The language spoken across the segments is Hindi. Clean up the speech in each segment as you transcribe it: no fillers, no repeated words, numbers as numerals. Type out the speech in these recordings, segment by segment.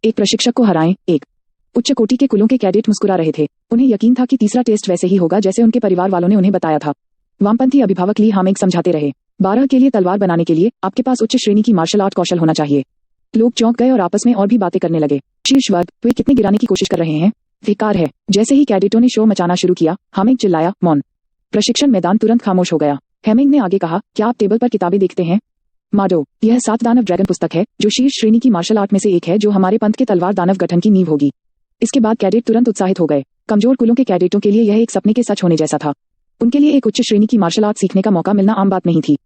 एक प्रशिक्षक को हराएं। एक उच्च कोटि के कुलों के कैडेट मुस्कुरा रहे थे। उन्हें यकीन था कि तीसरा टेस्ट वैसे ही होगा जैसे उनके परिवार वालों ने उन्हें बताया था। वामपंथी अभिभावक ली हामेंग समझाते रहे, 12 के लिए तलवार बनाने के लिए आपके पास उच्च श्रेणी की मार्शल आर्ट कौशल होना चाहिए। लोग चौंक गए और आपस में और भी बातें करने लगे। शीर्ष वर्ग, वे कितने गिराने की कोशिश कर रहे हैं? बेकार है। जैसे ही कैडेटों ने शो मचाना शुरू किया, हामेंग चिल्लाया, मौन। प्रशिक्षण मैदान तुरंत खामोश हो गया। हेमिंग ने आगे कहा, क्या आप टेबल पर किताबें देखते हैं? माडो, यह 7 दानव ड्रैगन पुस्तक है, जो शीर्ष श्रेणी की मार्शल आर्ट में से एक है, जो हमारे पंथ के तलवार दानव गठन की नींव होगी। इसके बाद कैडेट तुरंत उत्साहित हो गए। कमजोर कुलों के कैडेटों के लिए यह एक सपने के सच होने जैसा था। उनके लिए एक उच्च श्रेणी की मार्शल आर्ट सीखने का मौका मिलना आम बात नहीं थी।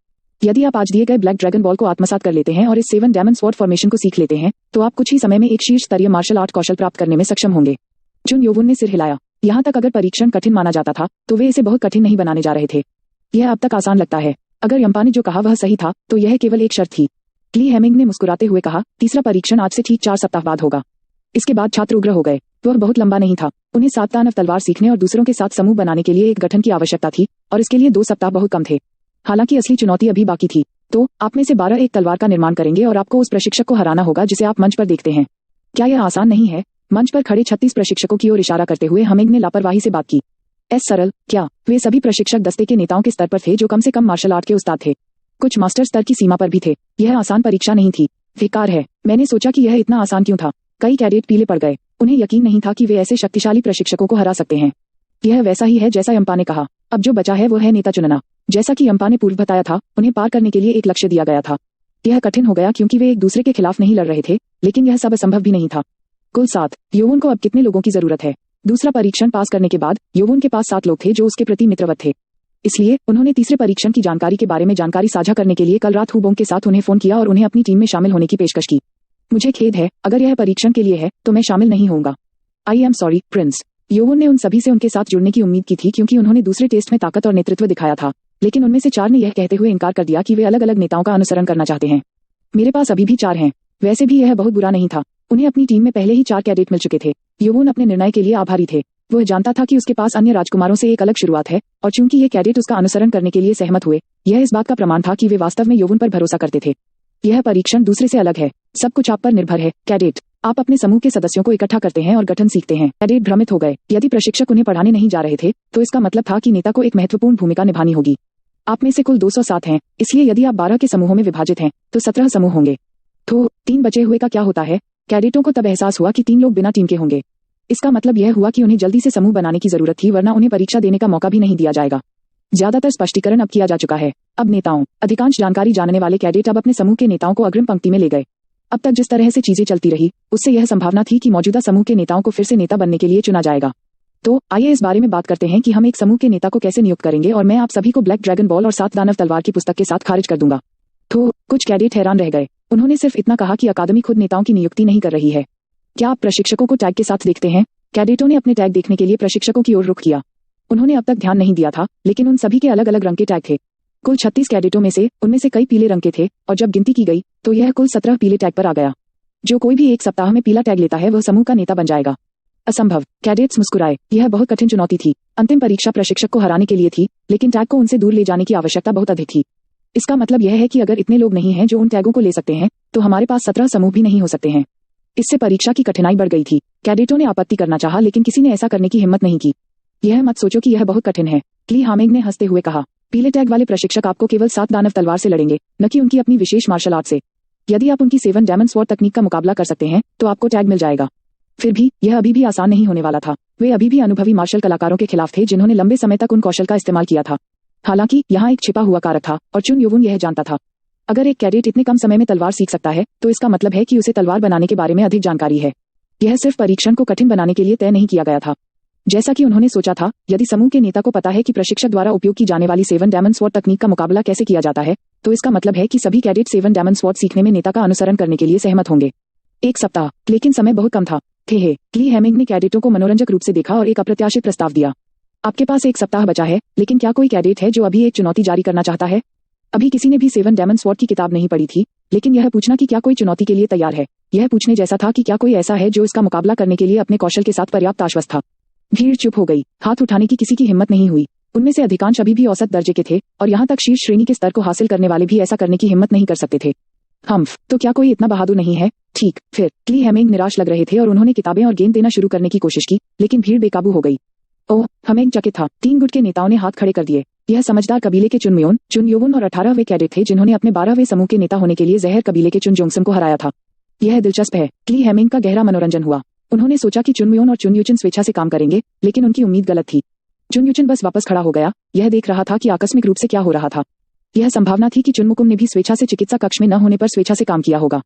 यदि आप आज दिए गए ब्लैक ड्रैगन बॉल को आत्मसात कर लेते हैं और इस 7 डायमंड स्वॉर्ड फॉर्मेशन को सीख लेते हैं, तो आप कुछ ही समय में एक शीर्ष स्तरीय मार्शल आर्ट कौशल प्राप्त करने में सक्षम होंगे। जुन योवुन ने सिर हिलाया। यहाँ तक अगर परीक्षण कठिन माना जाता था, तो वे इसे बहुत कठिन नहीं बनाने जा रहे थे। यह अब तक आसान लगता है। अगर यम्पा ने जो कहा वह सही था, तो यह केवल एक शर्त थी। ली हेमिंग ने मुस्कुराते हुए कहा, तीसरा परीक्षण आज से ठीक 4 सप्ताह बाद होगा। इसके बाद छात्र उग्र हो गए। वह बहुत लंबा नहीं था। उन्हें 7 दानव तलवार सीखने और दूसरों के साथ समूह बनाने के लिए एक गठन की आवश्यकता थी, और इसके लिए 2 सप्ताह बहुत कम थे। हालांकि असली चुनौती अभी बाकी थी। तो आप में से 12 एक तलवार का निर्माण करेंगे और आपको उस प्रशिक्षक को हराना होगा जिसे आप मंच पर देखते हैं। क्या यह आसान नहीं है? मंच पर खड़े 36 प्रशिक्षकों की ओर इशारा करते हुए हेमिंग ने लापरवाही से बात की। सरल, क्या वे सभी प्रशिक्षक दस्ते के नेताओं के स्तर पर थे जो कम से कम मार्शल आर्ट के उस्ताद थे? कुछ मास्टर स्तर की सीमा पर भी थे। यह आसान परीक्षा नहीं थी। बेकार है। मैंने सोचा कि यह इतना आसान क्यों था। कई कैडेट पीले पड़ गए। उन्हें यकीन नहीं था कि वे ऐसे शक्तिशाली प्रशिक्षकों को हरा सकते हैं। यह वैसा ही है जैसा यम्पा ने कहा। अब जो बचा है वो है नेता चुनना। जैसा कि यम्पा ने पूर्व बताया था, उन्हें पार करने के लिए एक लक्ष्य दिया गया था। यह कठिन हो गया क्योंकि वे एक दूसरे के खिलाफ नहीं लड़ रहे थे, लेकिन यह सब असंभव भी नहीं था। कुल 7। योवुन को अब कितने लोगों की जरूरत है? दूसरा परीक्षण पास करने के बाद योवुन के पास 7 लोग थे जो उसके प्रति मित्रवत थे। इसलिए उन्होंने तीसरे परीक्षण की जानकारी के बारे में जानकारी साझा करने के लिए कल रात हुबोंग के साथ उन्हें फोन किया और उन्हें अपनी टीम में शामिल होने की पेशकश की। मुझे खेद है, अगर यह परीक्षण के लिए है तो मैं शामिल नहीं होऊंगा। I am sorry, prince. योवुन ने उन सभी से उनके साथ जुड़ने की उम्मीद की थी क्योंकि उन्होंने दूसरे टेस्ट में ताकत और नेतृत्व दिखाया था, लेकिन उनमें से 4 ने यह कहते हुए इनकार कर दिया कि वे अलग अलग नेताओं का अनुसरण करना चाहते हैं। मेरे पास अभी भी 4 हैं। वैसे भी यह बहुत बुरा नहीं था। उन्हें अपनी टीम में पहले ही 4 कैडेट मिल चुके थे। योवुन अपने निर्णय के लिए आभारी थे। वह जानता था कि उसके पास अन्य राजकुमारों से एक अलग शुरुआत है, और चूंकि ये कैडेट उसका अनुसरण करने के लिए सहमत हुए, यह इस बात का प्रमाण था कि वे वास्तव में योवुन पर भरोसा करते थे। यह परीक्षण दूसरे से अलग है। सब कुछ आप पर निर्भर है, कैडेट। आप अपने समूह के सदस्यों को इकट्ठा करते हैं और गठन सीखते हैं। कैडेट भ्रमित हो गए। यदि प्रशिक्षक उन्हें पढ़ाने नहीं जा रहे थे, तो इसका मतलब था कि नेता को एक महत्वपूर्ण भूमिका निभानी होगी। आप में से कुल 207 हैं, इसलिए यदि आप 12 के समूहों में विभाजित हैं, तो 17 समूह होंगे। तो 3 बचे हुए का क्या होता है? कैडेटों को तब एहसास हुआ कि 3 लोग बिना टीम के होंगे। इसका मतलब यह हुआ कि उन्हें जल्दी से समूह बनाने की जरूरत थी, वरना उन्हें परीक्षा देने का मौका भी नहीं दिया जाएगा। ज्यादातर स्पष्टीकरण अब किया जा चुका है। अब नेताओं, अधिकांश जानकारी जानने वाले कैडेट अब अपने समूह के नेताओं को अग्रिम पंक्ति में ले गए। अब तक जिस तरह से चीजें चलती रही, उससे यह संभावना थी कि मौजूदा समूह के नेताओं को फिर से नेता बनने के लिए चुना जाएगा। तो आइए इस बारे में बात करते हैं कि हम एक समूह के नेता को कैसे नियुक्त करेंगे, और मैं आप सभी को ब्लैक ड्रैगन बॉल और 7 दानव तलवार की पुस्तक के साथ खारिज कर दूंगा। तो कुछ कैडेट हैरान रह गए। उन्होंने सिर्फ इतना कहा कि अकादमी खुद नेताओं की नियुक्ति नहीं कर रही है। क्या आप प्रशिक्षकों को टैग के साथ देखते हैं? कैडेटों ने अपने टैग देखने के लिए प्रशिक्षकों की ओर रुख किया। उन्होंने अब तक ध्यान नहीं दिया था, लेकिन उन सभी के अलग अलग रंग के टैग थे। कुल 36 कैडेटों में से उनमें से कई पीले रंग के थे, और जब गिनती की गई तो यह कुल 17 पीले टैग पर आ गया। जो कोई भी एक सप्ताह में पीला टैग लेता है वह समूह का नेता बन जाएगा। असंभव। कैडेट्स मुस्कुराए। यह बहुत कठिन चुनौती थी। अंतिम परीक्षा प्रशिक्षक को हराने के लिए थी, लेकिन टैग को उनसे दूर ले जाने की आवश्यकता बहुत अधिक थी। इसका मतलब यह है कि अगर इतने लोग नहीं हैं जो उन टैगों को ले सकते हैं, तो हमारे पास 17 समूह भी नहीं हो सकते हैं। इससे परीक्षा की कठिनाई बढ़ गई थी। कैडेटों ने आपत्ति करना चाहा, लेकिन किसी ने ऐसा करने की हिम्मत नहीं की। यह मत सोचो कि यह बहुत कठिन है, ली हामेंग ने हंसते हुए कहा। पीले टैग वाले प्रशिक्षक आपको केवल 7 दानव तलवार से लड़ेंगे, न कि उनकी अपनी विशेष मार्शल आर्ट से। यदि आप उनकी 7 डायमंड स्वॉर्ड तकनीक का मुकाबला कर सकते हैं, तो आपको टैग मिल जाएगा। फिर भी यह अभी भी आसान नहीं होने वाला था। वे अभी भी अनुभवी मार्शल कलाकारों के खिलाफ थे जिन्होंने लंबे समय तक उन कौशल का इस्तेमाल किया था। हालांकि यहाँ एक छिपा हुआ कारक था, और चुन योवुन यह जानता था। अगर एक कैडेट इतने कम समय में तलवार सीख सकता है, तो इसका मतलब है कि उसे तलवार बनाने के बारे में अधिक जानकारी है। यह सिर्फ परीक्षण को कठिन बनाने के लिए तय नहीं किया गया था। जैसा कि उन्होंने सोचा था, यदि समूह के नेता को पता है कि प्रशिक्षक द्वारा उपयोग की जाने वाली 7 डायमंड स्वॉर्ड तकनीक का मुकाबला कैसे किया जाता है, तो इसका मतलब है कि सभी कैडेट 7 डायमंड स्वॉर्ड सीखने में नेता का अनुसरण करने के लिए सहमत होंगे। एक सप्ताह, लेकिन समय बहुत कम था। ली हेमिंग ने कैडेटों को मनोरंजक रूप से देखा और एक अप्रत्याशित प्रस्ताव दिया। आपके पास एक सप्ताह बचा है, लेकिन क्या कोई कैडेट है जो अभी एक चुनौती जारी करना चाहता है? अभी किसी ने भी 7 डायमंड स्वॉर्ड की किताब नहीं पढ़ी थी, लेकिन यह पूछना कि क्या कोई चुनौती के लिए तैयार है, यह पूछने जैसा था कि क्या कोई ऐसा है जो इसका मुकाबला करने के लिए अपने कौशल के साथ पर्याप्त आश्वस्त था। भीड़ चुप हो गई। हाथ उठाने की किसी की हिम्मत नहीं हुई। उनमें से अधिकांश अभी भी औसत दर्जे के थे, और यहाँ तक शीर्ष श्रेणी के स्तर को हासिल करने वाले भी ऐसा करने की हिम्मत नहीं कर सकते थे। तो क्या कोई इतना बहादुर नहीं है? ठीक, फिर क्ली हेमिंग निराश लग रहे थे और उन्होंने किताबें और गेंद देना शुरू करने की कोशिश की, लेकिन भीड़ बेकाबू हो गई। ओह, हेमिंग चकित था। 3 गुट के नेताओं ने हाथ खड़े कर दिए। यह समझदार कबीले के चुनयोवन और 18वें कैडेट थे जिन्होंने अपने 12वें समूह के नेता होने के लिए जहर कबीले के चुनजोंगसम को हराया था। यह दिलचस्प है। क्ली हेमिंग का गहरा मनोरंजन हुआ। उन्होंने सोचा कि चुनम्योन और चुनयुचन स्वेच्छा से काम करेंगे, लेकिन उनकी उम्मीद गलत थी। चुनयुचन बस वापस खड़ा हो गया, यह देख रहा था कि आकस्मिक रूप से क्या हो रहा था। यह संभावना थी कि चुनमुकुम ने भी स्वेच्छा से चिकित्सा कक्ष में न होने पर स्वेच्छा से काम किया होगा।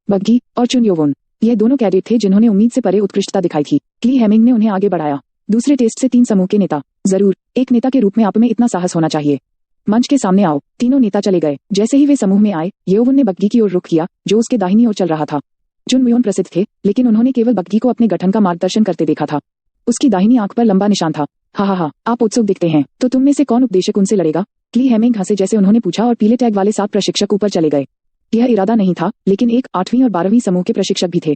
बग्गी और चुनयोवन, यह दोनों कैडेट थे जिन्होंने उम्मीद से परे उत्कृष्टता दिखाई थी। क्ली हेमिंग ने उन्हें आगे बढ़ाया। दूसरे टेस्ट से 3 समूह के नेता। जरूर, एक नेता के रूप में आप में इतना साहस होना चाहिए। मंच के सामने आओ। तीनों नेता चले गए। जैसे ही वे समूह में आए, येओवन ने बग्गी की ओर रुख किया, जो उसके दाहिनी ओर चल रहा था। चुनम्योन प्रसिद्ध थे, लेकिन उन्होंने केवल बग्गी को अपने गठन का मार्गदर्शन करते देखा था। उसकी दाहिनी आंख पर लंबा निशान था। हा, आप उत्सुक दिखते हैं। तो तुम में से कौन उपदेशक उनसे लड़ेगा? क्ली हेमिंग हंसे जैसे उन्होंने पूछा और पीले टैग वाले 7 प्रशिक्षक ऊपर चले गए। यह इरादा नहीं था, लेकिन 1, 8वीं और 12वीं समूह के प्रशिक्षक भी थे।